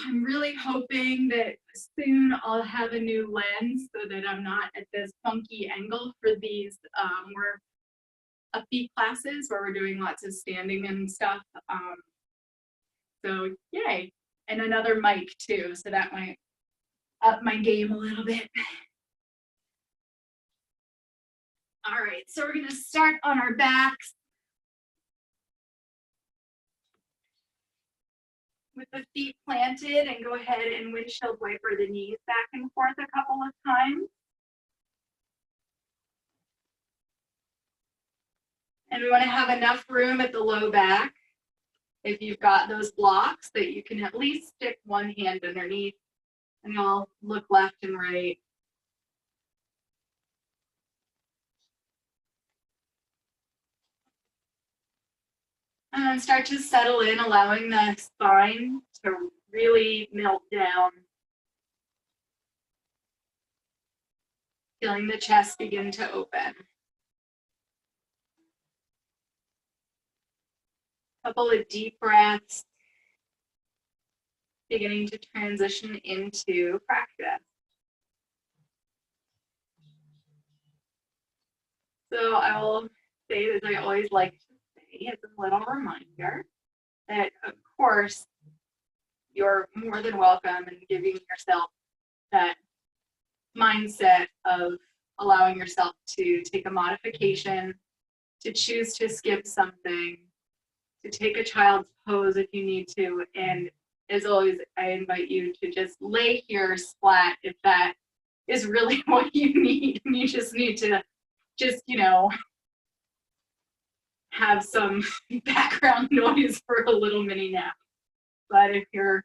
I'm really hoping that soon I'll have a new lens so that I'm not at this funky angle for these more upbeat classes where we're doing lots of standing and stuff. So yay, and another mic too, so that might up my game a little bit. All right, so we're gonna start on our backs with the feet planted and go ahead and windshield wiper the knees back and forth a couple of times. And we want to have enough room at the low back, if you've got those blocks, that you can at least stick one hand underneath, and you'll look left and right. And then start to settle in, allowing the spine to really melt down. Feeling the chest begin to open. Couple of deep breaths, beginning to transition into practice. So I will say, as I always like to say, as a little reminder, that of course you're more than welcome in giving yourself that mindset of allowing yourself to take a modification, to choose to skip something, to take a child's pose if you need to. And as always, I invite you to just lay here splat if that is really what you need. And you just need to just, have some background noise for a little mini nap. But if you're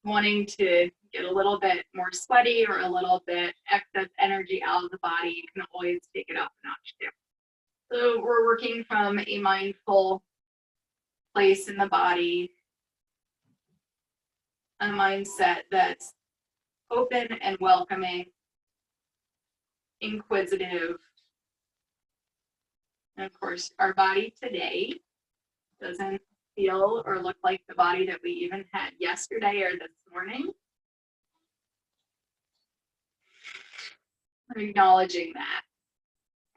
wanting to get a little bit more sweaty or a little bit excess energy out of the body, you can always take it up a notch too. So we're working from a mindful place in the body, a mindset that's open and welcoming, inquisitive. And of course, our body today doesn't feel or look like the body that we even had yesterday or this morning. I'm acknowledging that.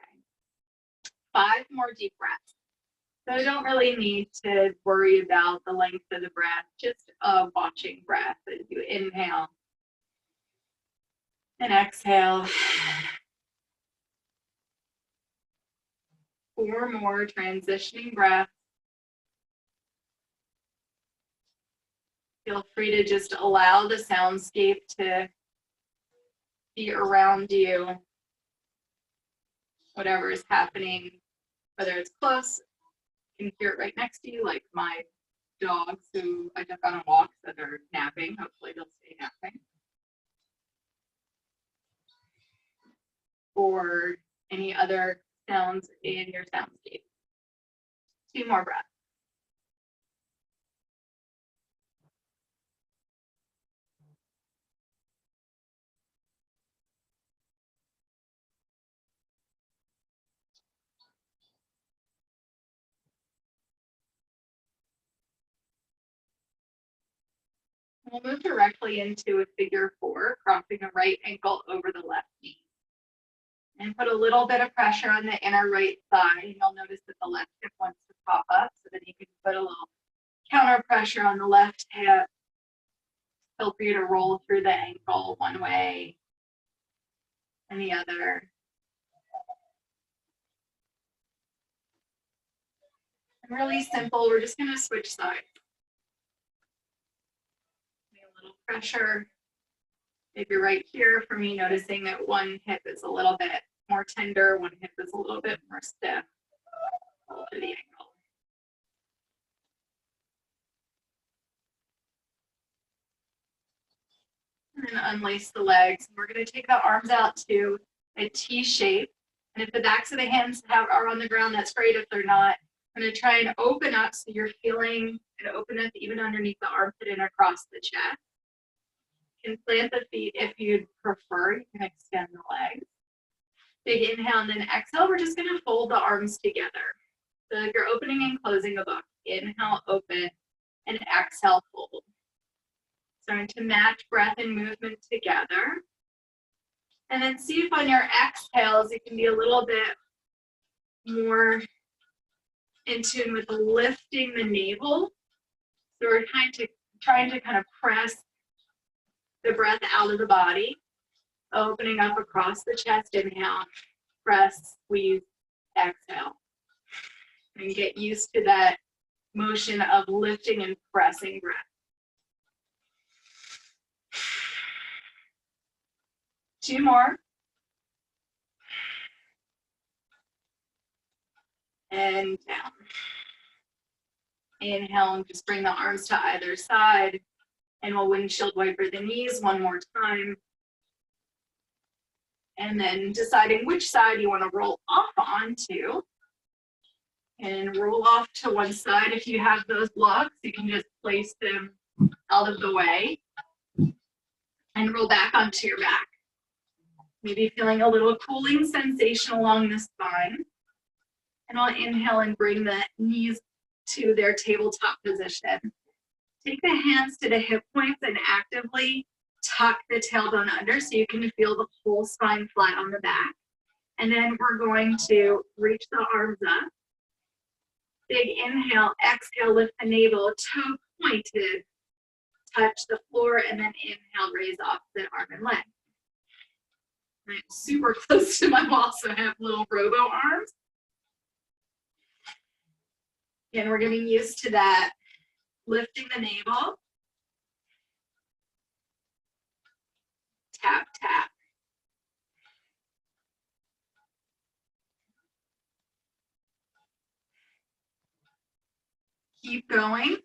Okay. 5 more deep breaths. So don't really need to worry about the length of the breath, just a watching breath as you inhale and exhale. 4 more transitioning breaths. Feel free to just allow the soundscape to be around you, whatever is happening, whether it's close, you can hear it right next to you, like my dogs who I took on a walk that are napping. Hopefully they'll stay napping. Or any other sounds in your soundscape. 2 more breaths. We'll move directly into a figure 4, crossing the right ankle over the left knee. And put a little bit of pressure on the inner right thigh. You'll notice that the left hip wants to pop up, so then you can put a little counter pressure on the left hip. Feel free to roll through the ankle one way and the other. And really simple, we're just going to switch sides. A little pressure. Maybe right here for me, noticing that one hip is a little bit more tender, one hip is a little bit more stiff. Roll through the ankle. And then unlace the legs. We're going to take the arms out to a T shape. And if the backs of the hands are on the ground, that's great. If they're not, I'm going to try and open up so you're feeling an openness even underneath the armpit and across the chest. You can plant the feet if you'd prefer. You can extend the legs. Big inhale and then exhale. We're just going to fold the arms together. So if you're opening and closing a book, inhale, open, and exhale, fold. Starting to match breath and movement together. And then see if on your exhales, you can be a little bit more in tune with lifting the navel. So we're trying to kind of press the breath out of the body, opening up across the chest. Inhale, press, squeeze, exhale. And get used to that motion of lifting and pressing breath. Two more. And down. Inhale and just bring the arms to either side. And we'll windshield wiper the knees one more time. And then deciding which side you want to roll off onto. And roll off to one side. If you have those blocks, you can just place them out of the way. And roll back onto your back. Maybe feeling a little cooling sensation along the spine. And I'll inhale and bring the knees to their tabletop position. Take the hands to the hip points and actively tuck the tailbone under so you can feel the whole spine flat on the back. And then we're going to reach the arms up. Big inhale, exhale, lift the navel, toe pointed, touch the floor, and then inhale, raise opposite arm and leg. I'm super close to my wall, so I have little robo arms. And we're getting used to that, lifting the navel. Tap, tap. Keep going.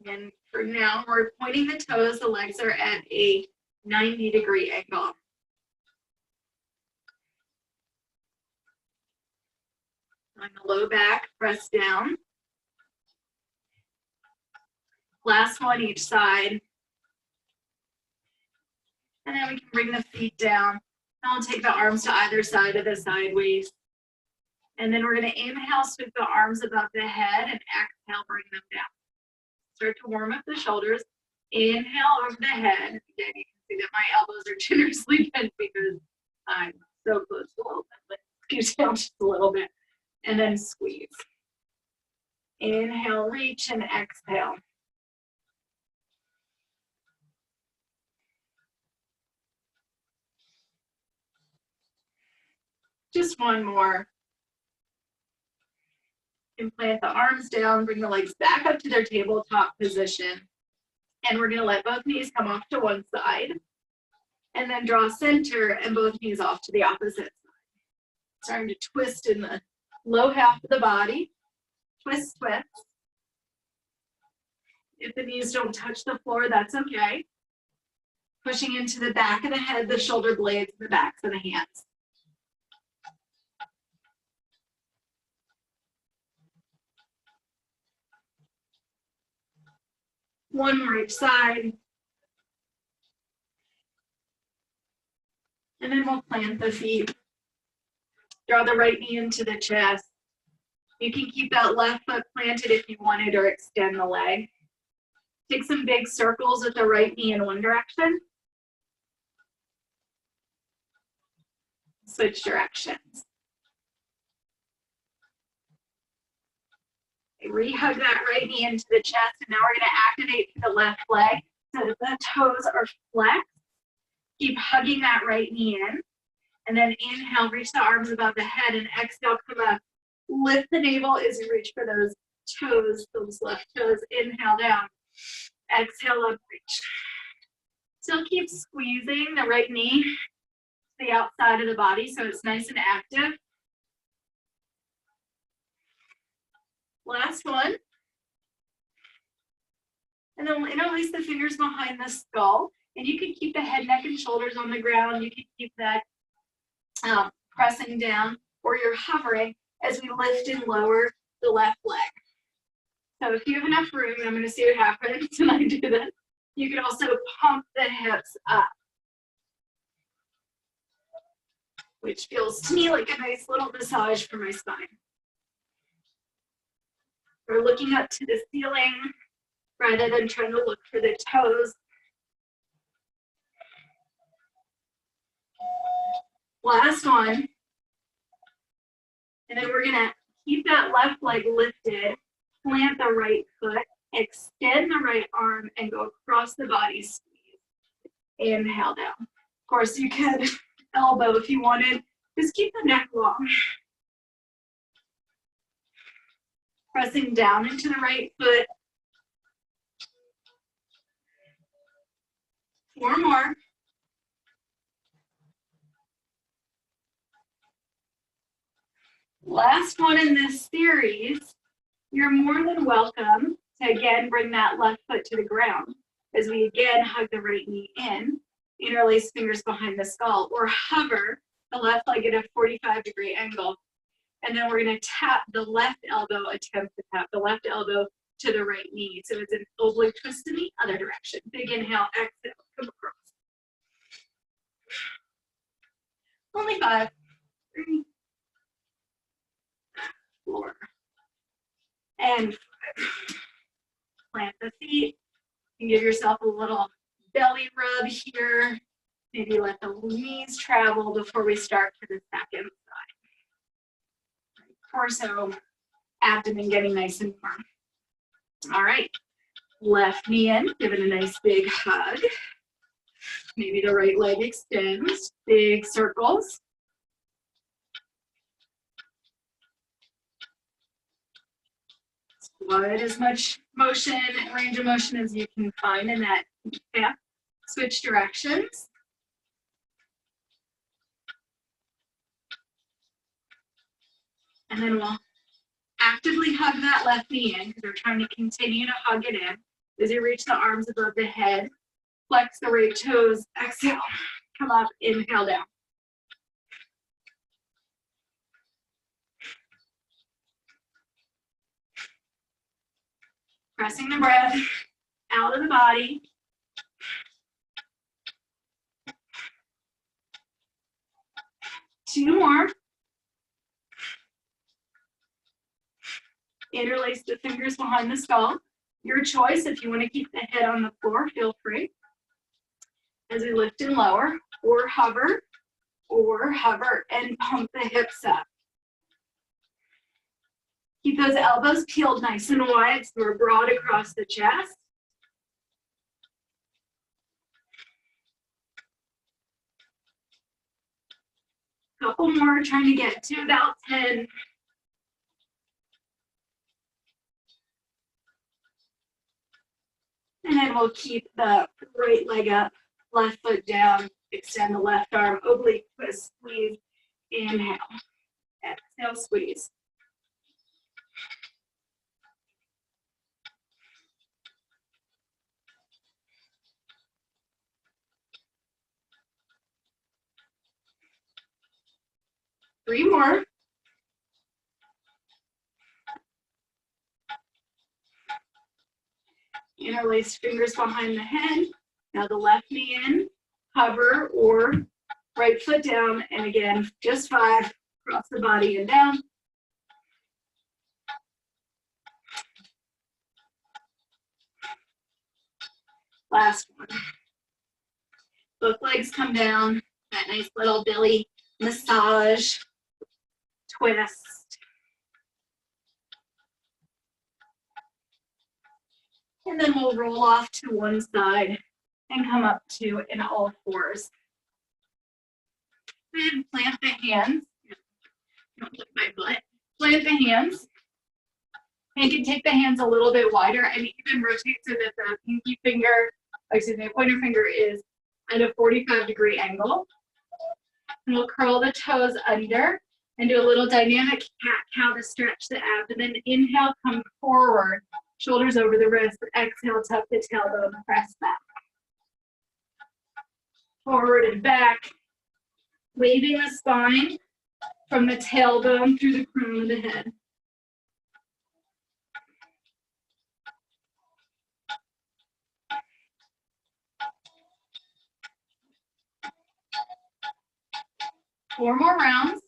And for now, we're pointing the toes. The legs are at a 90-degree angle. On the low back, press down. Last one each side. And then we can bring the feet down. And I'll take the arms to either side of the sideways. And then we're going to inhale, sweep the arms above the head, and exhale, bring them down. Start to warm up the shoulders. Inhale over the head. Again, you can see that my elbows are generously bent because I'm so close to the wall. Squeeze down just a little bit. And then squeeze. Inhale, reach, and exhale. Just one more. And plant the arms down, bring the legs back up to their tabletop position. And we're going to let both knees come off to one side. And then draw center and both knees off to the opposite side. Starting to twist in the low half of the body. Twist, twist. If the knees don't touch the floor, that's okay. Pushing into the back of the head, the shoulder blades, and the backs of the hands. One more each side. And then we'll plant the feet. Draw the right knee into the chest. You can keep that left foot planted if you wanted or extend the leg. Take some big circles with the right knee in one direction. Switch directions. Rehug that right knee into the chest, and now we're going to activate the left leg so that the toes are flexed. Keep hugging that right knee in, and then inhale, reach the arms above the head, and exhale, come up. Lift the navel as you reach for those toes, those left toes. Inhale down, exhale up, reach. Still keep squeezing the right knee to the outside of the body so it's nice and active. Last one. And then we'll interlace the fingers behind the skull. And you can keep the head, neck, and shoulders on the ground. You can keep that pressing down, or you're hovering as we lift and lower the left leg. So if you have enough room, I'm going to see what happens when I do this. You can also pump the hips up, which feels to me like a nice little massage for my spine. We're looking up to the ceiling rather than trying to look for the toes Last one. And then we're gonna keep that left leg lifted, plant the right foot, extend the right arm, and go across the body, squeeze. Inhale down. Of course, you could elbow if you wanted. Just keep the neck long. Pressing down into the right foot. 4 more. Last one in this series. You're more than welcome to again bring that left foot to the ground as we again hug the right knee in, interlace fingers behind the skull, or hover the left leg at a 45-degree angle. And then we're going to tap the left elbow, attempt to tap the left elbow to the right knee. So it's an oblique twist in the other direction. Big inhale, exhale, come across. Only 5, 3, 4, and 5. Plant the feet and give yourself a little belly rub here. Maybe let the knees travel before we start to the second side. Torso, abdomen getting nice and warm. All right, left knee in, give it a nice big hug. Maybe the right leg extends, big circles. Squat as much motion, range of motion as you can find in that calf. Switch directions. And then we'll actively hug that left knee in because we're trying to continue to hug it in as you reach the arms above the head. Flex the right toes, exhale, come up, inhale down. Pressing the breath out of the body. Two more. Interlace the fingers behind the skull. Your choice, if you want to keep the head on the floor, feel free. As we lift and lower, or hover and pump the hips up. Keep those elbows peeled nice and wide so we're broad across the chest. Couple more, trying to get to about 10. And then we'll keep the right leg up, left foot down, extend the left arm, oblique twist, squeeze, inhale, exhale, squeeze. Three more. Interlace fingers behind the head. Now the left knee in, hover or right foot down, and again, just 5, across the body and down. Last one. Both legs come down, that nice little belly massage, twist. And then we'll roll off to one side and come up to in all fours. Then plant the hands. Don't lick my butt. Plant the hands. And you can take the hands a little bit wider and even rotate so that the pinky finger, the pointer finger is at a 45-degree angle. And we'll curl the toes under and do a little dynamic cat-cow to stretch the abdomen. Inhale, come forward, shoulders over the wrist. Exhale, tuck the tailbone, press back. Forward and back, waving the spine from the tailbone through the crown of the head. Four more rounds.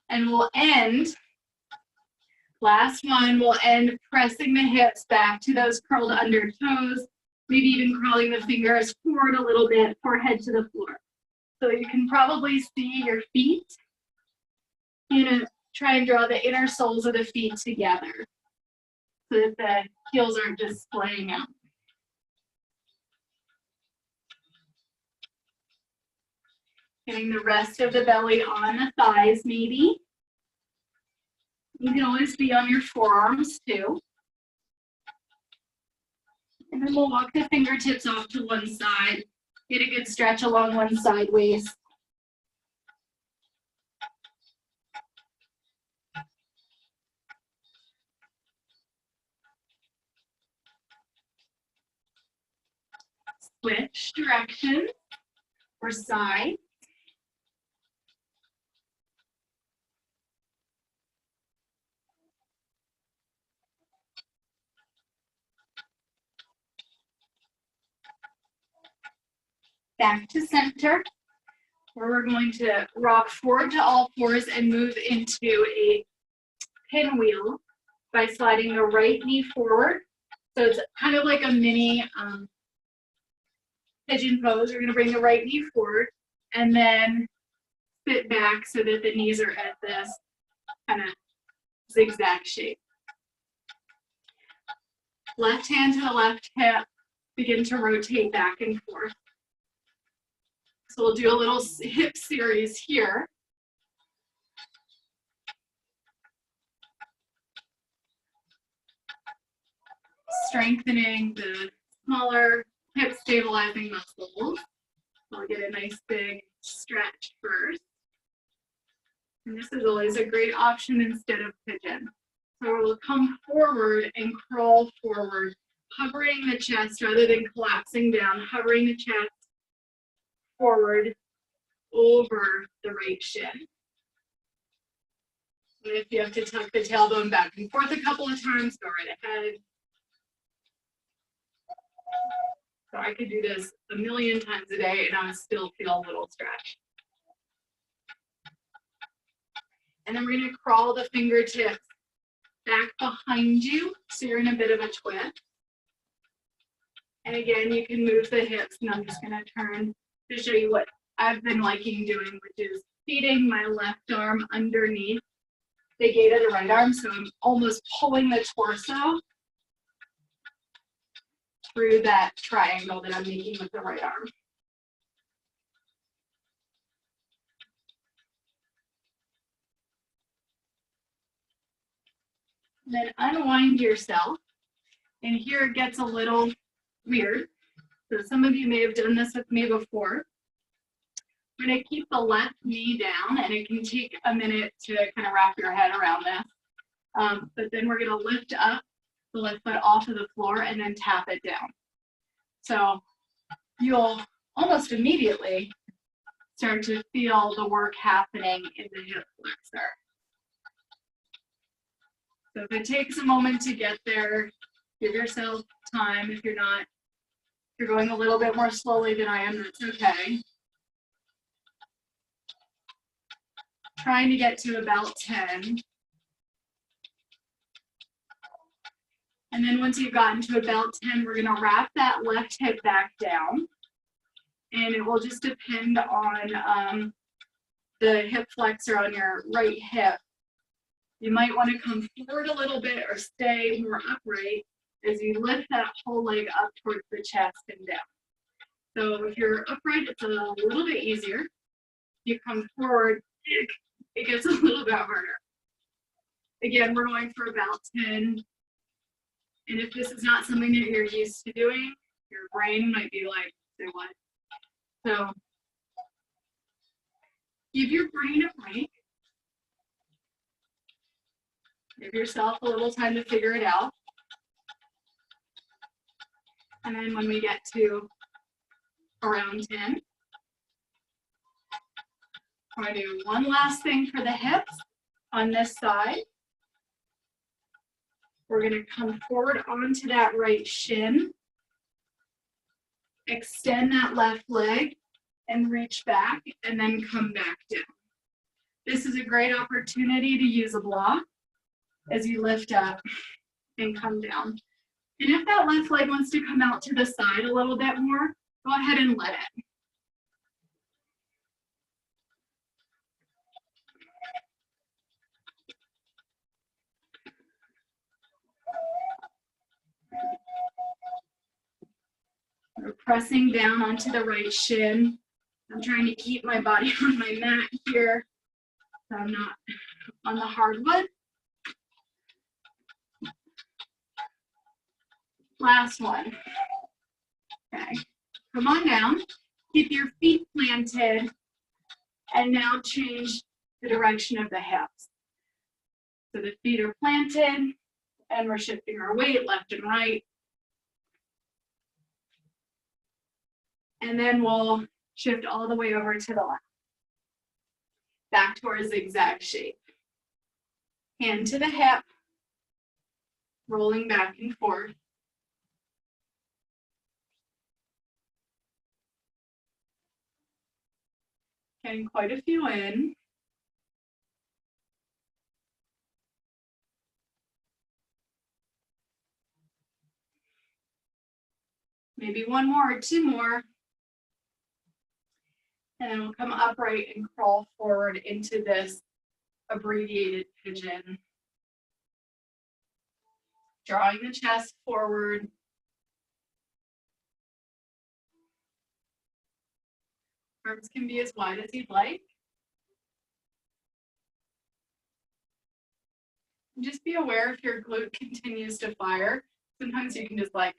And we'll end Last one, we'll end pressing the hips back to those curled under toes, maybe even crawling the fingers forward a little bit, forehead to the floor. So you can probably see your feet. You're gonna try and draw the inner soles of the feet together so that the heels aren't just splaying out. Getting the rest of the belly on the thighs, maybe. You can always be on your forearms too. And then we'll walk the fingertips off to one side. Get a good stretch along one side waist. Switch directions or side. Back to center, where we're going to rock forward to all fours and move into a pinwheel by sliding the right knee forward. So it's kind of like a mini pigeon pose. We're going to bring the right knee forward and then sit back so that the knees are at this kind of zigzag shape. Left hand to the left hip, begin to rotate back and forth. So we'll do a little hip series here. Strengthening the smaller hip stabilizing muscles. I'll get a nice big stretch first. And this is always a great option instead of pigeon. So we'll come forward and crawl forward, hovering the chest rather than collapsing down, hovering the chest forward over the right shin. And if you have to tuck the tailbone back and forth a couple of times, go right ahead. So I could do this a million times a day and I would still feel a little stretch. And then we're going to crawl the fingertips back behind you, so you're in a bit of a twist. And again, you can move the hips, and I'm just going to turn to show you what I've been liking doing, which is feeding my left arm underneath the gate of the right arm, so I'm almost pulling the torso through that triangle that I'm making with the right arm. Then unwind yourself. And here it gets a little weird. So some of you may have done this with me before. We're going to keep the left knee down, and it can take a minute to kind of wrap your head around this. But then we're going to lift up the left foot off of the floor and then tap it down. So you'll almost immediately start to feel the work happening in the hip flexor. So if it takes a moment to get there, give yourself time. If you're going a little bit more slowly than I am, that's okay. Trying to get to about 10. And then once you've gotten to about 10, we're going to wrap that left hip back down. And it will just depend on the hip flexor on your right hip. You might want to come forward a little bit or stay more upright as you lift that whole leg up towards the chest and down. So if you're upright, it's a little bit easier. If you come forward, it gets a little bit harder. Again, we're going for about 10. And if this is not something that you're used to doing, your brain might be like, say what? So give your brain a break. Give yourself a little time to figure it out. And then when we get to around 10, we're going to do one last thing for the hips on this side. We're going to come forward onto that right shin, extend that left leg, and reach back, and then come back down. This is a great opportunity to use a block. as you lift up and come down. And if that left leg wants to come out to the side a little bit more, go ahead and let it. We're pressing down onto the right shin. I'm trying to keep my body on my mat here, so I'm not on the hardwood. Last one. Okay, come on down. Keep your feet planted, and now change the direction of the hips. So the feet are planted, and we're shifting our weight left and right. And then we'll shift all the way over to the left. Back to our zigzag shape. Hand to the hip, rolling back and forth. Getting quite a few in. Maybe one more or two more. And then we'll come upright and crawl forward into this abbreviated pigeon. Drawing the chest forward. Arms can be as wide as you'd like. And just be aware if your glute continues to fire. Sometimes you can just like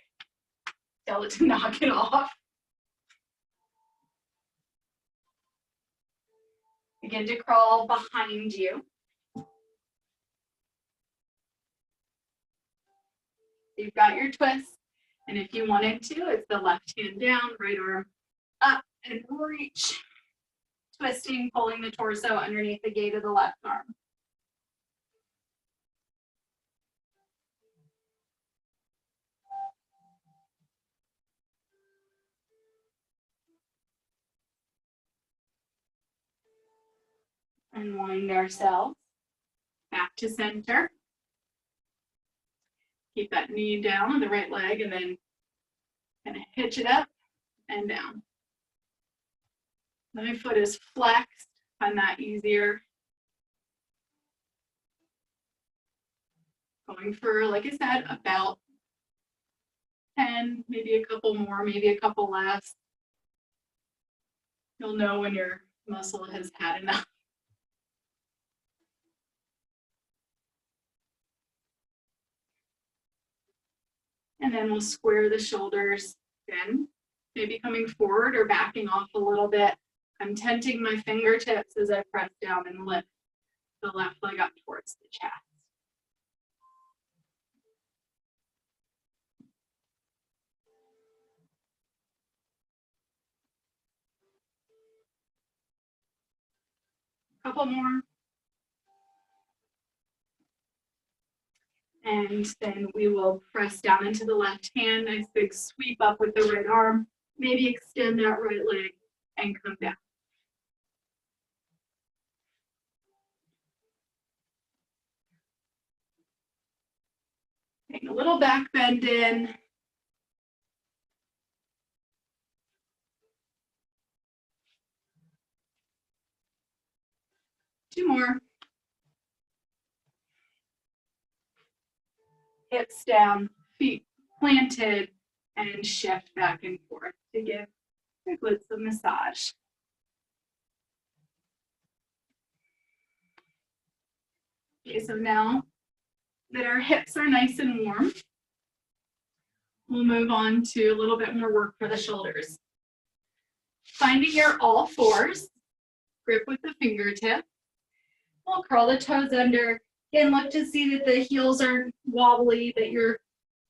tell it to knock it off. Begin to crawl behind you. You've got your twist, and if you wanted to, it's the left hand down, right arm up and reach. Twisting, pulling the torso underneath the gate of the left arm. Unwind ourselves back to center. Keep that knee down on the right leg and then kind of hitch it up and down. My foot is flexed, find that easier. Going for, like I said, about 10, maybe a couple more, maybe a couple less. You'll know when your muscle has had enough. And then we'll square the shoulders again, maybe coming forward or backing off a little bit. I'm tenting my fingertips as I press down and lift the left leg up towards the chest. Couple more. And then we will press down into the left hand, nice big sweep up with the right arm, maybe extend that right leg and come down. Take a little back bend in. Two more. Hips down, feet planted, and shift back and forth to give the glutes a massage. Okay, so now that our hips are nice and warm, we'll move on to a little bit more work for the shoulders. Finding your all fours, grip with the fingertip. We'll curl the toes under. Again, look to see that the heels aren't wobbly, that your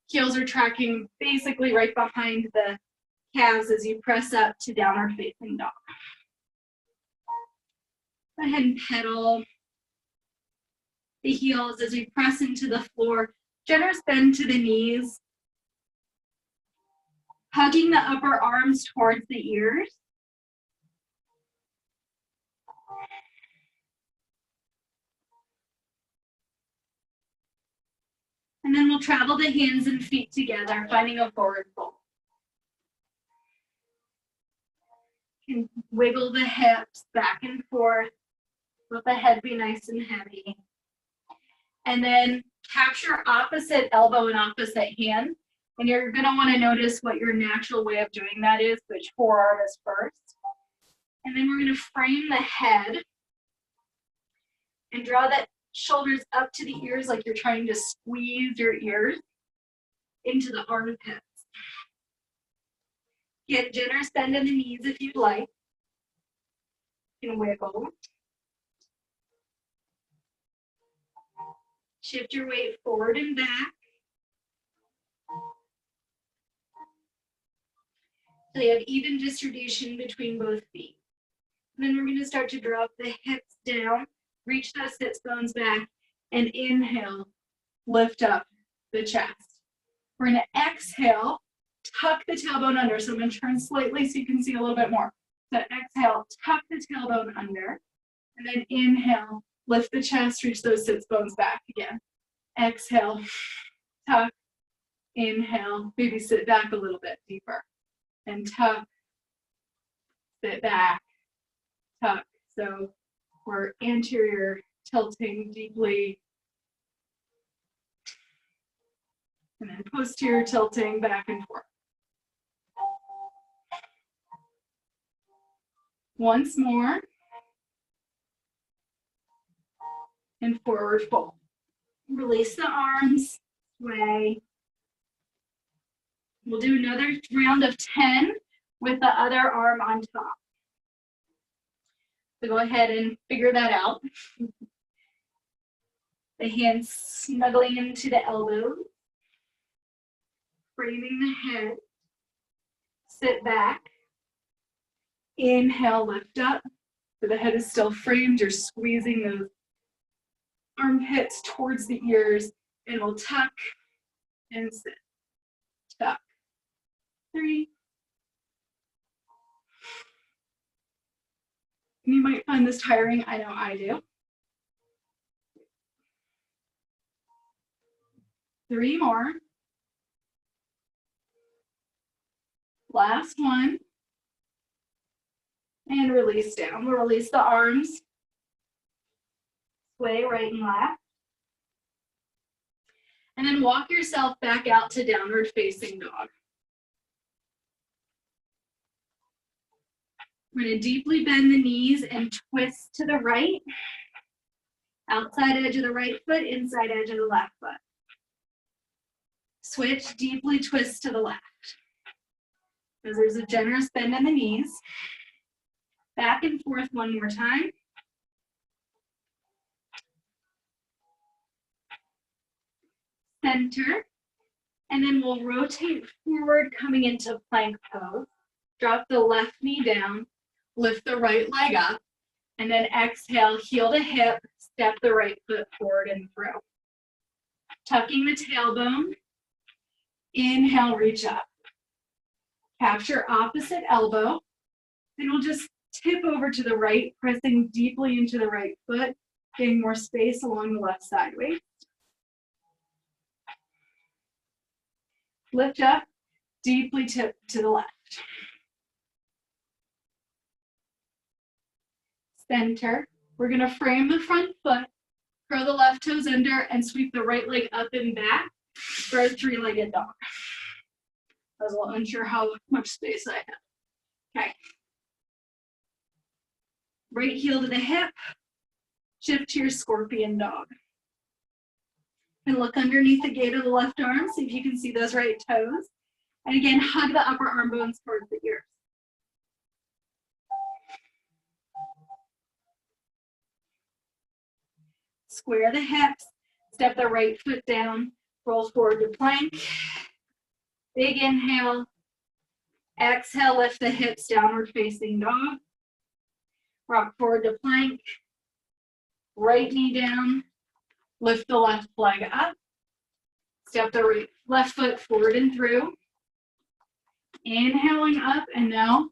heels are tracking basically right behind the calves as you press up to downward facing dog. Go ahead and pedal the heels as we press into the floor. Generous bend to the knees. Hugging the upper arms towards the ears. we'll travel the hands and feet together, finding a forward fold. You can wiggle the hips back and forth. Let the head be nice and heavy. And then capture opposite elbow and opposite hand. And you're gonna wanna notice what your natural way of doing that is, which forearm is first. And then we're gonna frame the head and draw the shoulders up to the ears like you're trying to squeeze your ears into the armpits. Get generous bend in the knees if you'd like. You can wiggle. Shift your weight forward and back. So you have even distribution between both feet. And then we're going to start to drop the hips down, reach those sits bones back, and inhale, lift up the chest. We're going to exhale, tuck the tailbone under. So I'm going to turn slightly so you can see a little bit more. So exhale, tuck the tailbone under, and then inhale, lift the chest, reach those sits bones back again. Exhale, tuck, inhale, maybe sit back a little bit deeper, and tuck, sit back, tuck. So we're anterior tilting deeply, and then posterior tilting back and forth. Once more, and forward fold. Release the arms, sway. We'll do another round of 10 with the other arm on top. So go ahead and figure that out. The hands snuggling into the elbows, framing the head, sit back, inhale, lift up. So the head is still framed, you're squeezing those armpits towards the ears, and we'll tuck and sit. Tuck. 3. You might find this tiring, I know I do. 3 more. Last one. And release down. We'll release the arms. Sway right and left. And then walk yourself back out to downward facing dog. We're going to deeply bend the knees and twist to the right. Outside edge of the right foot, inside edge of the left foot. Switch, deeply twist to the left. Because there's a generous bend in the knees. Back and forth one more time. Center. And then we'll rotate forward, coming into plank pose. Drop the left knee down. Lift the right leg up, and then exhale, heel to hip, step the right foot forward and through. Tucking the tailbone, inhale, reach up. Capture opposite elbow, then we'll just tip over to the right, pressing deeply into the right foot, getting more space along the left side waist. Lift up, deeply tip to the left. Center. We're going to frame the front foot, curl the left toes under, and sweep the right leg up and back for a 3-legged dog. I was a little unsure how much space I had. Okay. Right heel to the hip, shift to your scorpion dog. And look underneath the gate of the left arm, see if you can see those right toes. And again, hug the upper arm bones towards the ears. Square the hips, step the right foot down, roll forward to plank. Big inhale. Exhale, lift the hips, downward facing dog. Rock forward to plank. Right knee down. Lift the left leg up. Step the left foot forward and through. Inhaling up, and now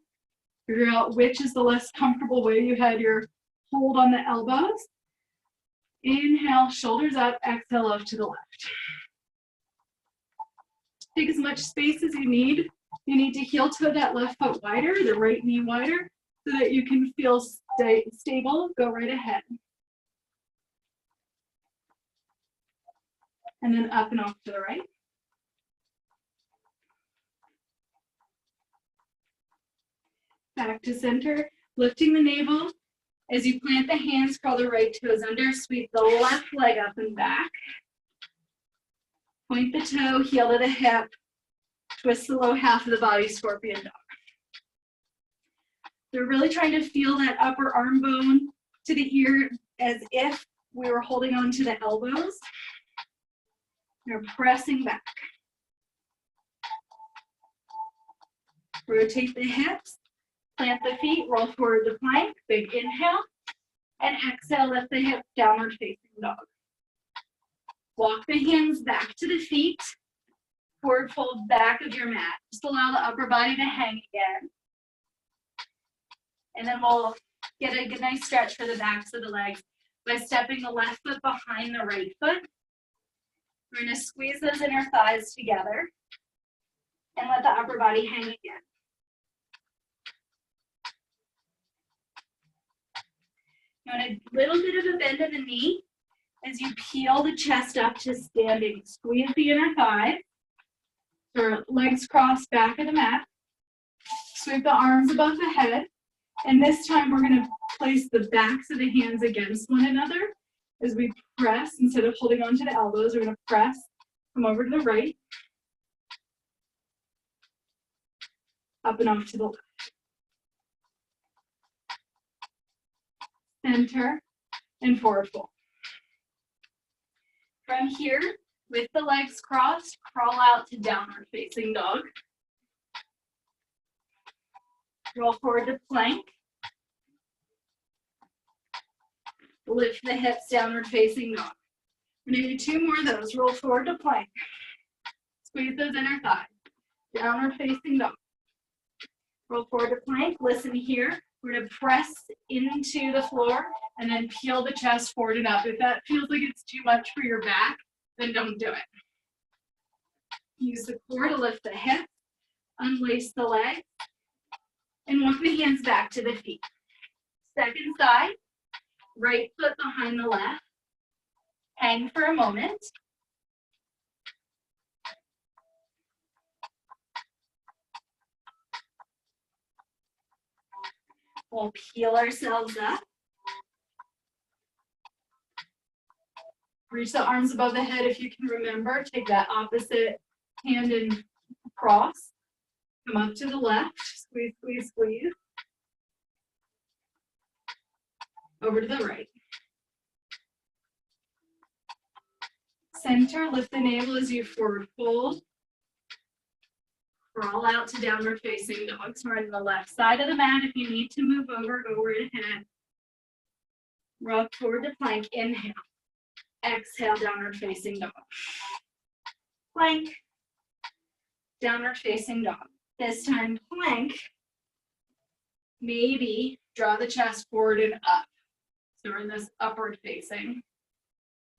figure out which is the less comfortable way. You had your hold on the elbows. Inhale, shoulders up, exhale, up to the left. Take as much space as you need. You need to heel toe that left foot wider, the right knee wider, so that you can feel stable. Go right ahead. And then up and off to the right. Back to center, lifting the navel. As you plant the hands, curl the right toes under, sweep the left leg up and back. Point the toe, heel to the hip, twist the low half of the body, scorpion dog. They're really trying to feel that upper arm bone to the ear as if we were holding on to the elbows. You're pressing back. Rotate the hips, plant the feet, roll forward to plank, big inhale, and exhale, lift the hips, downward facing dog. Walk the hands back to the feet, forward fold back of your mat. Just allow the upper body to hang again. And then we'll get a good nice stretch for the backs of the legs by stepping the left foot behind the right foot. We're going to squeeze those inner thighs together and let the upper body hang again. You want a little bit of a bend in the knee as you peel the chest up to standing. Squeeze the inner thigh. So legs crossed back of the mat. Sweep the arms above the head. And this time we're going to place the backs of the hands against one another as we press. Instead of holding onto the elbows, we're going to press, come over to the right, up and off to the left. Center and forward fold. From here, with the legs crossed, crawl out to downward facing dog. Roll forward to plank. Lift the hips, downward facing dog. We're going to do 2 more of those. Roll forward to plank. Squeeze those inner thighs. Downward facing dog. Roll forward to plank. Listen here. We're going to press into the floor and then peel the chest forward and up. If that feels like it's too much for your back, then don't do it. Use the core to lift the hips, unlace the legs, and walk the hands back to the feet. Second side, right foot behind the left. Hang for a moment. We'll peel ourselves up. Reach the arms above the head if you can remember. Take that opposite hand and cross. Come up to the left. Squeeze, squeeze, squeeze. Over to the right. Center, lift the navel as you forward fold. Crawl out to downward facing dog. So we're on the left side of the mat. If you need to move over, go right ahead. Rock forward to plank. Inhale. Exhale, downward facing dog. Plank. Downward facing dog. This time plank. Maybe draw the chest forward and up. So we're in this upward facing.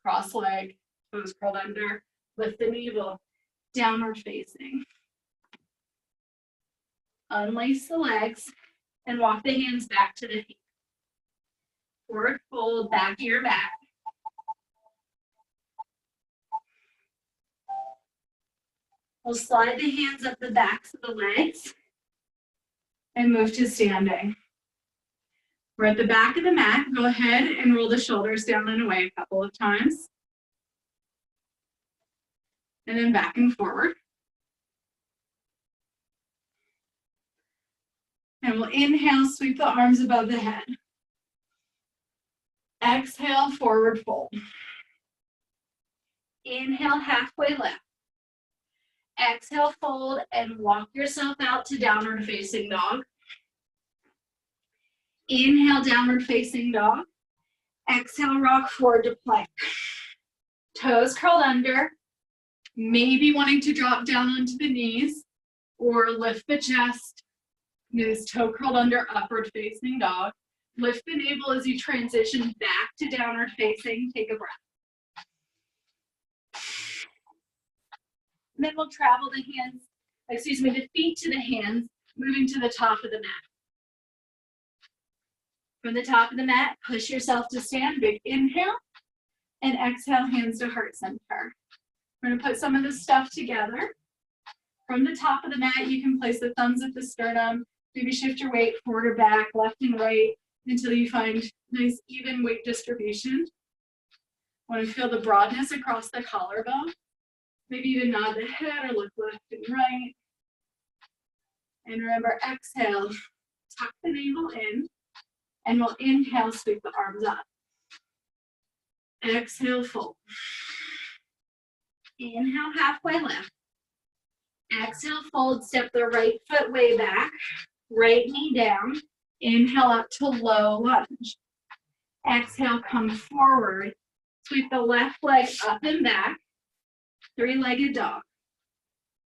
Cross leg, toes curled under. Lift the navel. Downward facing. Unlace the legs and walk the hands back to the feet. Forward fold, back to your mat. We'll slide the hands up the backs of the legs and move to standing. We're at the back of the mat. Go ahead and roll the shoulders down and away a couple of times. And then back and forward. And we'll inhale, sweep the arms above the head. Exhale, forward fold. Inhale, halfway lift. Exhale, fold, and walk yourself out to downward facing dog. Inhale, downward facing dog. Exhale, rock forward to plank. Toes curled under. Maybe wanting to drop down onto the knees or lift the chest. This toe curled under, upward facing dog. Lift the navel as you transition back to downward facing. Take a breath. And then we'll travel the the feet to the hands, moving to the top of the mat. From the top of the mat, push yourself to stand, big inhale, and exhale, hands to heart center. We're gonna put some of this stuff together. From the top of the mat, you can place the thumbs at the sternum, maybe shift your weight forward or back, left and right, until you find nice even weight distribution. Want to feel the broadness across the collarbone. Maybe even nod the head or look left and right. And remember, exhale, tuck the navel in, and we'll inhale, sweep the arms up. Exhale, fold. Inhale, halfway lift. Exhale, fold, step the right foot way back, right knee down. Inhale up to low lunge. Exhale, come forward. Sweep the left leg up and back. Three-legged dog.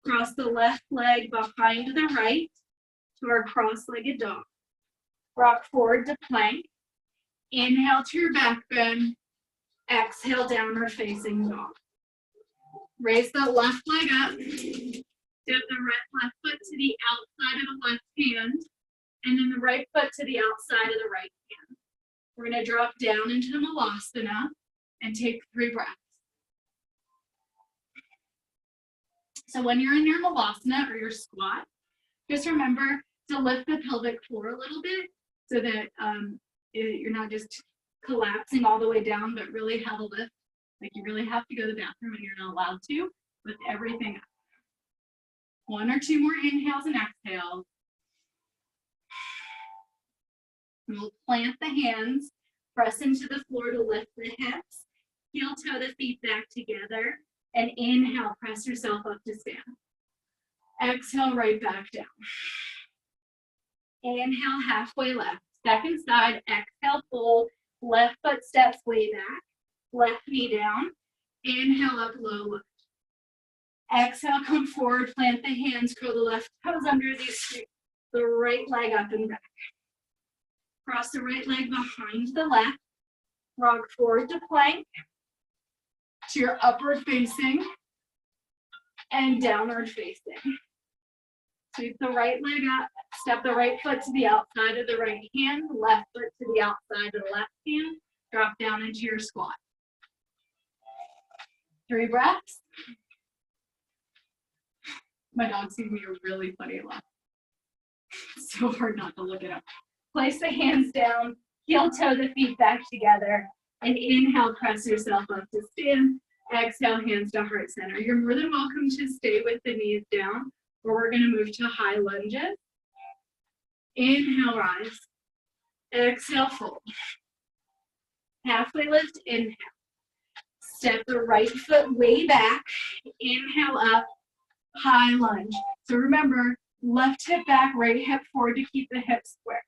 Cross the left leg behind the right to our cross-legged dog. Rock forward to plank. Inhale to your back bend. Exhale, downward facing dog. Raise the left leg up. Step the left foot to the outside of the left hand, and then the right foot to the outside of the right hand. We're going to drop down into the Malasana and take 3 breaths. So when you're in your Malasana or your squat, just remember to lift the pelvic floor a little bit so that you're not just collapsing all the way down, but really have a lift. Like you really have to go to the bathroom and you're not allowed to, with everything up. 1 or 2 more inhales and exhales. And we'll plant the hands, press into the floor to lift the hips, heel toe the feet back together, and inhale, press yourself up to stand. Exhale, right back down. Inhale, halfway left. Second side, exhale, fold, left foot steps way back, left knee down. Inhale, up, low lunge. Exhale, come forward, plant the hands, curl the left toes under the right leg up and back. Cross the right leg behind the left. Rock forward to plank, to your upward facing and downward facing. Sweep the right leg up, step the right foot to the outside of the right hand, left foot to the outside of the left hand, drop down into your squat. 3 breaths. My dog sees me a really funny laugh. It's so hard not to look it up. Place the hands down, heel toe the feet back together, and inhale, press yourself up to stand. Exhale, hands to heart center. You're more than welcome to stay with the knees down, or we're going to move to high lunges. Inhale, rise. Exhale, fold. Halfway lift, inhale. Step the right foot way back. Inhale up, high lunge. So remember, left hip back, right hip forward to keep the hips square.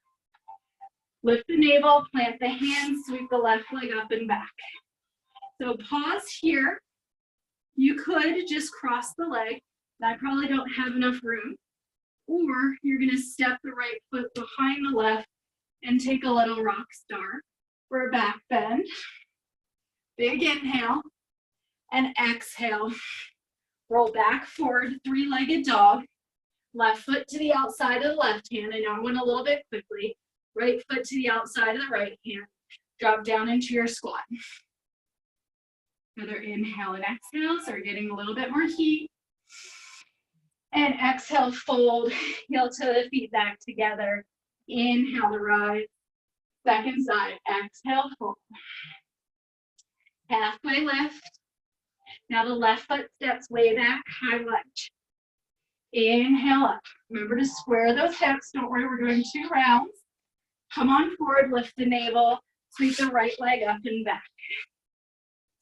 Lift the navel, plant the hands, sweep the left leg up and back. So pause here. You could just cross the leg. I probably don't have enough room. Or you're going to step the right foot behind the left and take a little rock star for a back bend. Big inhale and exhale. Roll back forward, 3-legged dog. Left foot to the outside of the left hand. I know I went a little bit quickly. Right foot to the outside of the right hand. Drop down into your squat. Another inhale and exhale, so we're getting a little bit more heat. And exhale, fold, heel to the feet back together. Inhale to rise. Second side, exhale, fold. Halfway lift. Now the left foot steps way back, high lunge. Inhale up. Remember to square those hips. Don't worry, we're doing 2 rounds. Come on forward, lift the navel, sweep the right leg up and back.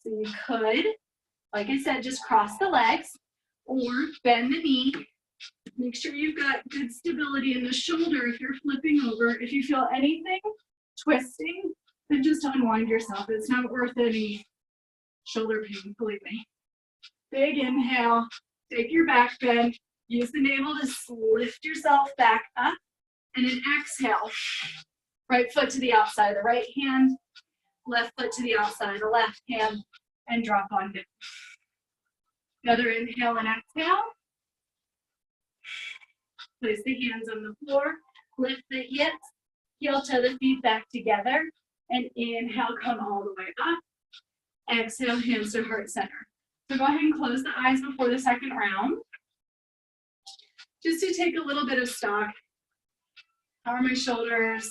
So you could, like I said, just cross the legs or bend the knee. Make sure you've got good stability in the shoulder if you're flipping over. If you feel anything twisting, then just unwind yourself. It's not worth any shoulder pain, believe me. Big inhale, take your back bend, use the navel to lift yourself back up, and then exhale. Right foot to the outside of the right hand, left foot to the outside of the left hand, and drop on down. Another inhale and exhale. Place the hands on the floor. Lift the hips. Heel toe the feet back together. And inhale, come all the way up. Exhale, hands to heart center. So go ahead and close the eyes before the second round. Just to take a little bit of stock. How are my shoulders?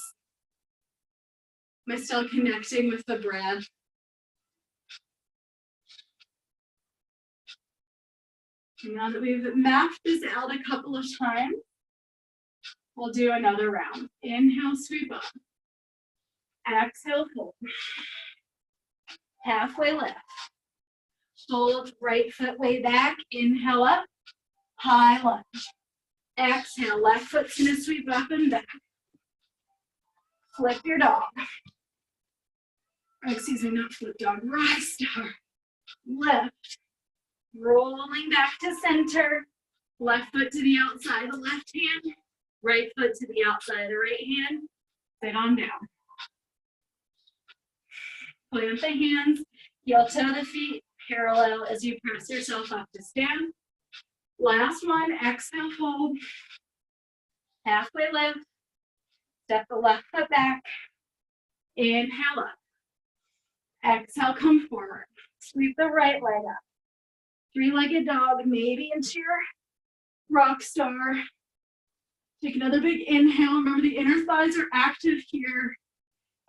Am I still connecting with the breath? And now that we've mapped this out a couple of times, we'll do another round. Inhale, sweep up. Exhale, fold. Halfway lift. Fold, right foot way back. Inhale up, high lunge. Exhale, left foot's gonna sweep up and back. Flip your dog. Excuse me, not flip dog, rise star. Lift. Rolling back to center. Left foot to the outside of the left hand. Right foot to the outside of the right hand. Sit on down. Plant the hands. Heel toe the feet parallel as you press yourself up to stand. Last one, exhale, fold. Halfway lift. Step the left foot back. Inhale up. Exhale, come forward. Sweep the right leg up. Three-legged dog, maybe into your rock star. Take another big inhale. Remember the inner thighs are active here.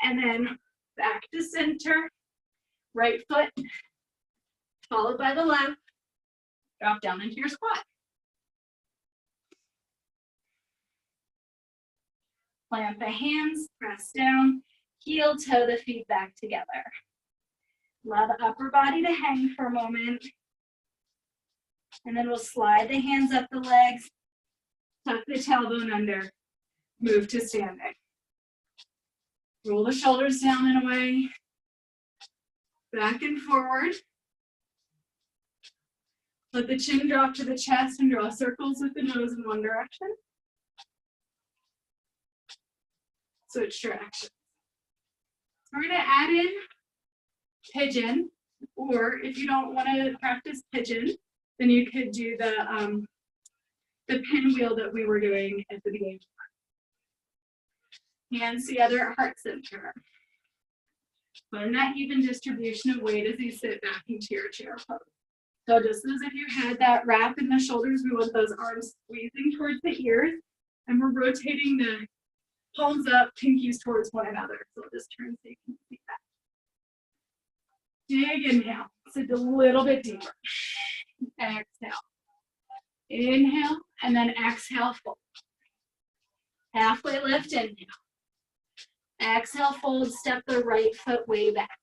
And then back to center. Right foot, followed by the left. Drop down into your squat. Plant the hands, press down, heel toe the feet back together. Allow the upper body to hang for a moment. And then we'll slide the hands up the legs, tuck the tailbone under, move to standing. Roll the shoulders down and away, back and forward. Let the chin drop to the chest and draw circles with the nose in one direction. Switch directions. We're going to add in pigeon, or if you don't want to practice pigeon, then you could do the pinwheel that we were doing at the beginning. Hands together at heart center. Find that even distribution of weight as you sit back into your chair pose. So just as if you had that wrap in the shoulders, we want those arms squeezing towards the ears, and we're rotating the palms up, pinkies towards one another. So just turn so you can see that. Big inhale, sit a little bit deeper. Exhale. Inhale, and then exhale, fold. Halfway lift, inhale. Exhale, fold, step the right foot way back.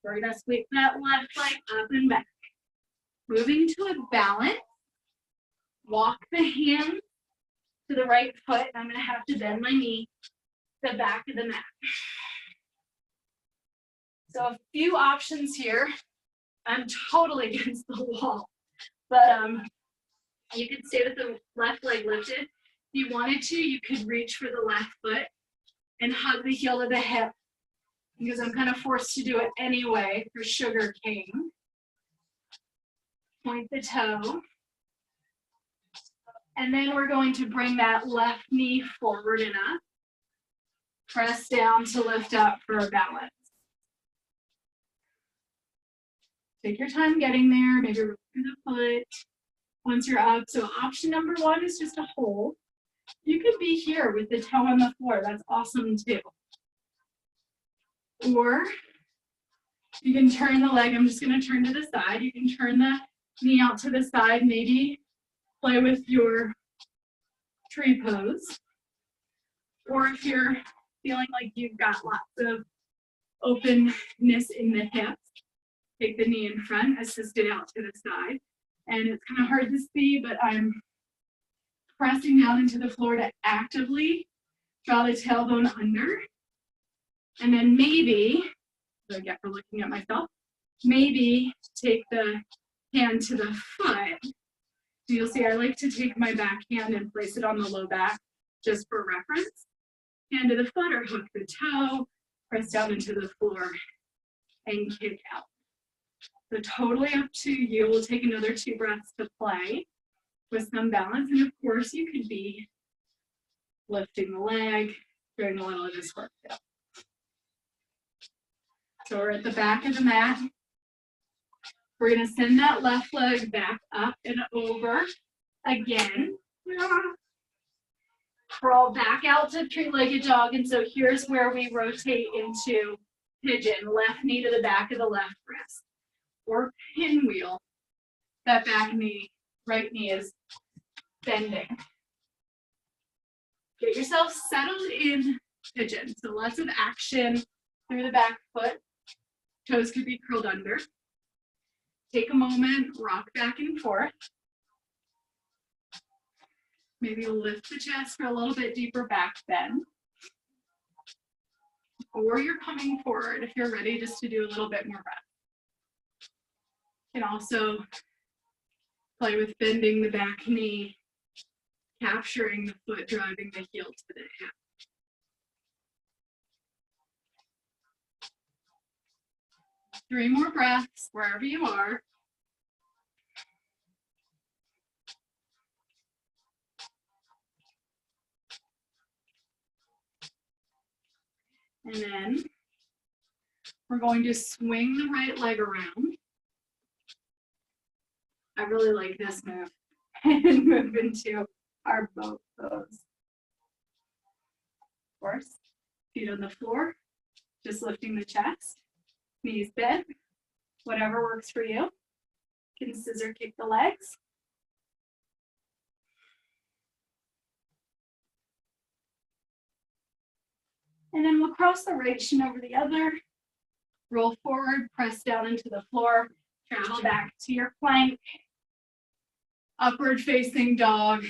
We're gonna sweep that left leg up and back. Moving to a balance. Walk the hands to the right foot. I'm gonna have to bend my knee to the back of the mat. So a few options here. I'm totally against the wall, but you could stay with the left leg lifted. If you wanted to, you could reach for the left foot and hug the heel of the hip, because I'm kind of forced to do it anyway for Sugar King. Point the toe. And then we're going to bring that left knee forward enough. Press down to lift up for a balance. Take your time getting there, maybe roll through the foot once you're up. So option number one is just a hold. You could be here with the toe on the floor. That's awesome too. Or you can turn the leg. I'm just going to turn to the side. You can turn the knee out to the side, maybe play with your tree pose. Or if you're feeling like you've got lots of openness in the hips, take the knee in front, assist it out to the side. And it's kind of hard to see, but I'm pressing down into the floor to actively draw the tailbone under. And then maybe, so I get for looking at myself, maybe take the hand to the foot. So you'll see I like to take my back hand and place it on the low back just for reference. Hand to the foot or hook the toe, press down into the floor and kick out. So totally up to you. We'll take another 2 breaths to play with some balance. And of course, you could be lifting the leg, doing a little of this work too. So we're at the back of the mat. We're going to send that left leg back up and over again. Crawl back out to three-legged dog. And so here's where we rotate into pigeon. Left knee to the back of the left wrist. Or pinwheel. That back knee, right knee is bending. Get yourself settled in pigeon. So lots of action through the back foot. Toes could be curled under. Take a moment, rock back and forth. Maybe lift the chest for a little bit deeper back bend. Or you're coming forward if you're ready just to do a little bit more breath. You can also play with bending the back knee, capturing the foot, driving the heel to the hip. Three more breaths wherever you are. And then we're going to swing the right leg around. I really like this move. And move into our boat pose. Of course, feet on the floor, just lifting the chest, knees bent, whatever works for you. You can scissor kick the legs. And then we'll cross the right shin over the other, roll forward, press down into the floor, travel back to your plank, upward facing dog,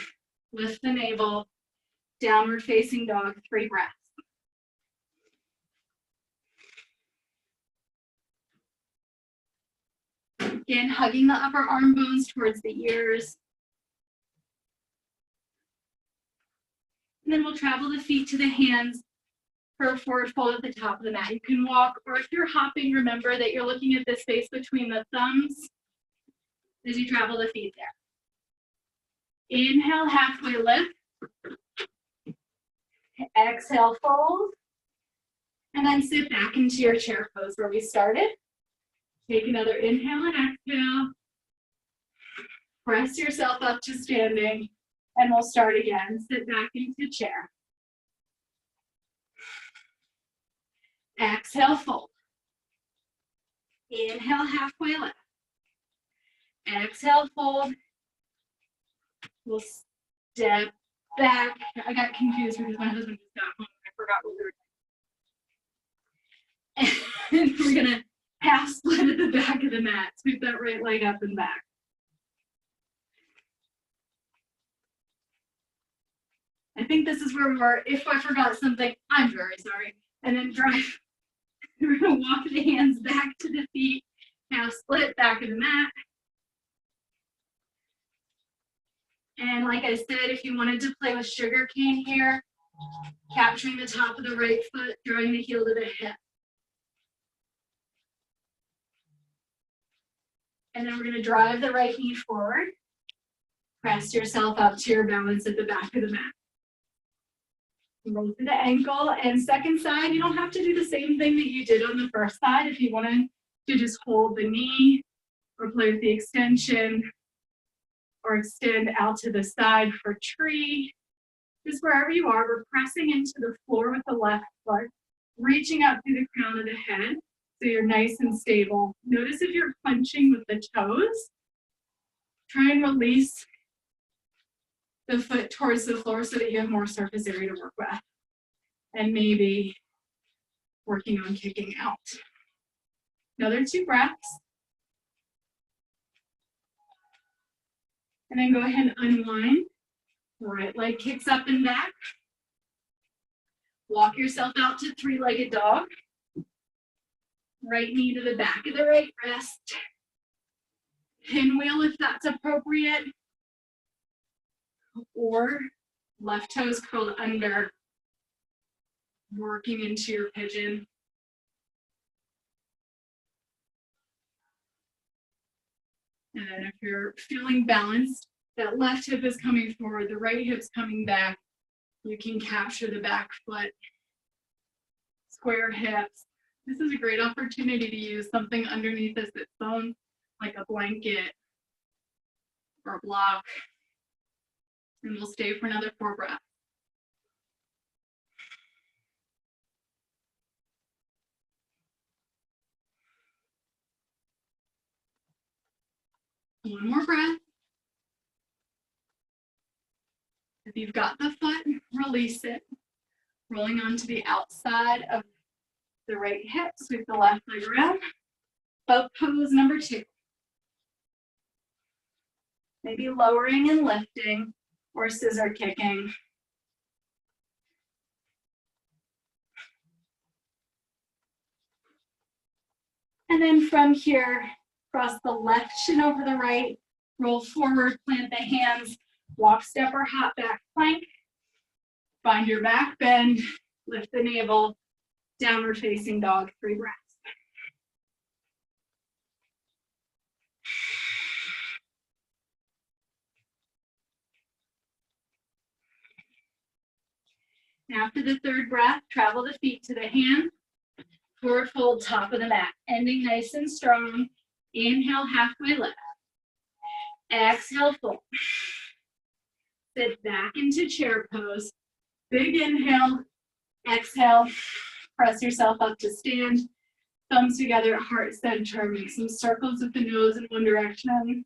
lift the navel, downward facing dog, 3 breaths. Again, hugging the upper arm bones towards the ears. And then we'll travel the feet to the hands for a forward fold at the top of the mat. You can walk, or if you're hopping, remember that you're looking at the space between the thumbs as you travel the feet there. Inhale, halfway lift. Exhale, fold. And then sit back into your chair pose where we started. Take another inhale and exhale. Press yourself up to standing, and we'll start again. Sit back into chair. Exhale, fold. Inhale, halfway lift. Exhale, fold. We'll step back. I got confused because my husband just got home. I forgot what we were doing. And we're going to half split at the back of the mat. Sweep that right leg up and back. I think this is where we were. If I forgot something, I'm very sorry. And then drive. We're going to walk the hands back to the feet. Half split, back of the mat. And like I said, if you wanted to play with sugar cane here, capturing the top of the right foot, drawing the heel to the hip. And then we're going to drive the right knee forward. Press yourself up to your balance at the back of the mat. Roll to the ankle, and second side, you don't have to do the same thing that you did on the first side. If you wanted to just hold the knee or play with the extension or extend out to the side for tree, just wherever you are, we're pressing into the floor with the left foot, reaching up through the crown of the head so you're nice and stable. Notice if you're punching with the toes, try and release the foot towards the floor so that you have more surface area to work with. And maybe working on kicking out. Another 2 breaths. And then go ahead and unwind. Right leg kicks up and back. Walk yourself out to 3-legged dog. Right knee to the back of the right wrist. Pinwheel if that's appropriate. Or left toes curled under, working into your pigeon. And then if you're feeling balanced, that left hip is coming forward, the right hip's coming back. You can capture the back foot, square hips. This is a great opportunity to use something underneath this that's sewn, like a blanket or a block. And we'll stay for another 4 breaths. One more breath. If you've got the foot, release it. Rolling onto the outside of the right hip, sweep the left leg around. Boat pose number 2. Maybe lowering and lifting or scissor kicking. And then from here, cross the left shin over the right, roll forward, plant the hands, walk, step, or hop back plank. Find your back bend, lift the navel, downward facing dog, 3 breaths. After the 3rd breath, travel the feet to the hand, forward fold, top of the mat, ending nice and strong. Inhale, halfway lift. Exhale, fold. Sit back into chair pose. Big inhale, exhale, press yourself up to stand. Thumbs together, heart center. Make some circles with the nose in one direction.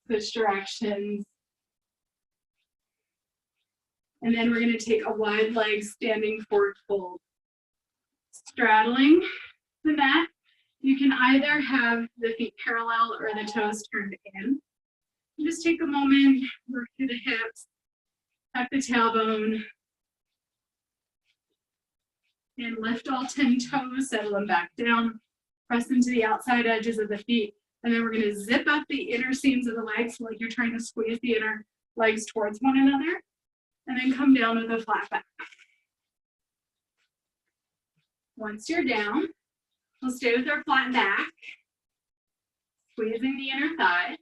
Switch directions. And then we're going to take a wide leg standing forward fold. Straddling the mat. You can either have the feet parallel or the toes turned in. Just take a moment, work through the hips, tuck the tailbone, and lift all 10 toes, settle them back down, press into the outside edges of the feet, and then we're going to zip up the inner seams of the legs like you're trying to squeeze the inner legs towards one another, and then come down with a flat back. Once you're down, we'll stay with our flat back, squeezing the inner thigh.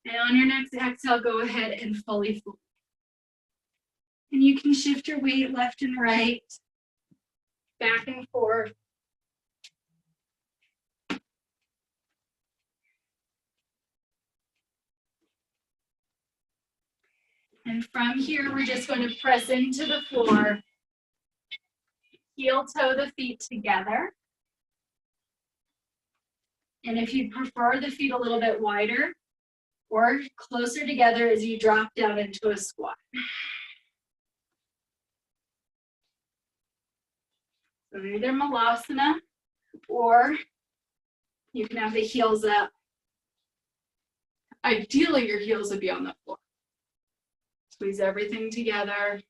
And on your next exhale, go ahead and fully fold. And you can shift your weight left and right, back and forth. And from here, we're just going to press into the floor, heel toe the feet together. And if you prefer the feet a little bit wider or closer together as you drop down into a squat. So either Malasana or you can have the heels up. Ideally, your heels would be on the floor. Squeeze everything together.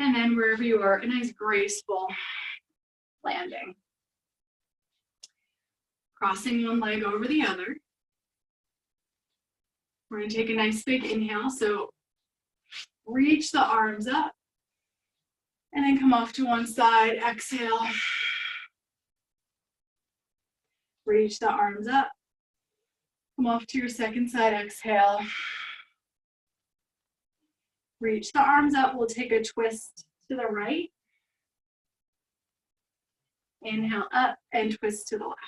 And then wherever you are, a nice graceful landing. Crossing one leg over the other. We're going to take a nice big inhale. So reach the arms up. And then come off to one side. Exhale. Reach the arms up. Come off to your second side. Exhale. Reach the arms up. We'll take a twist to the right. Inhale up and twist to the left.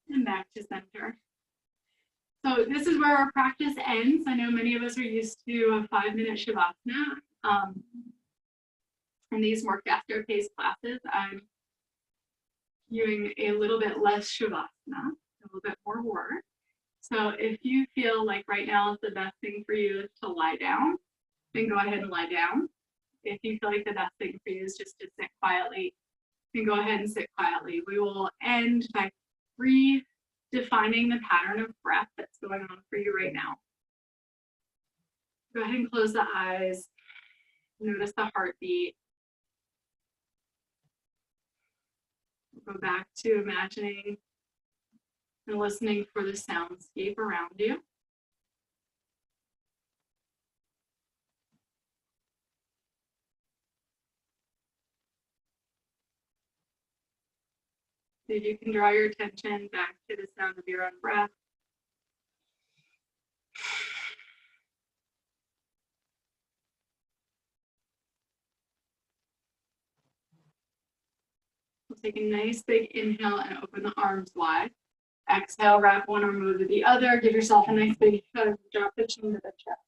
And back to center. So this is where our practice ends. I know many of us are used to a 5-minute Shavasana. And these more faster paced classes, I'm doing a little bit less Shavasana, a little bit more work. So if you feel like right now is the best thing for you is to lie down, then go ahead and lie down. If you feel like the best thing for you is just to sit quietly, then go ahead and sit quietly. We will end by redefining the pattern of breath that's going on for you right now. Go ahead and close the eyes. Notice the heartbeat. Go back to imagining and listening for the soundscape around you. So you can draw your attention back to the sound of your own breath. We'll take a nice big inhale and open the arms wide. Exhale, wrap one arm over the other. Give yourself a nice big hug. Drop the chin to the chest.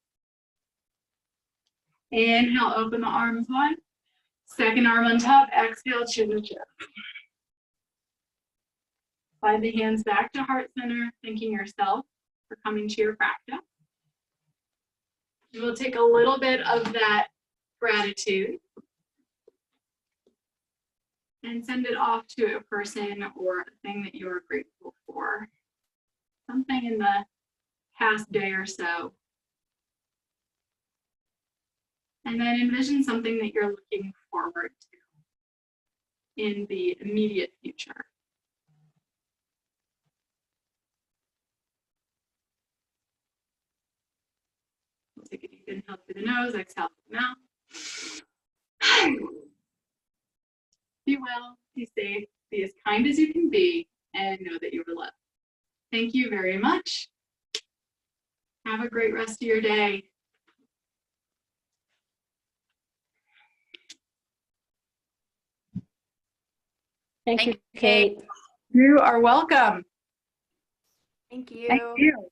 Inhale, open the arms wide. Second arm on top. Exhale, chin to chest. Slide the hands back to heart center, thanking yourself for coming to your practice. And we'll take a little bit of that gratitude and send it off to a person or a thing that you are grateful for. Something in the past day or so. And then envision something that you're looking forward to in the immediate future. We'll take a deep inhale through the nose, exhale through the mouth. Be well, be safe, be as kind as you can be, and know that you are loved. Thank you very much. Have a great rest of your day. Thank you, Kate. You are welcome. Thank you. Thank you.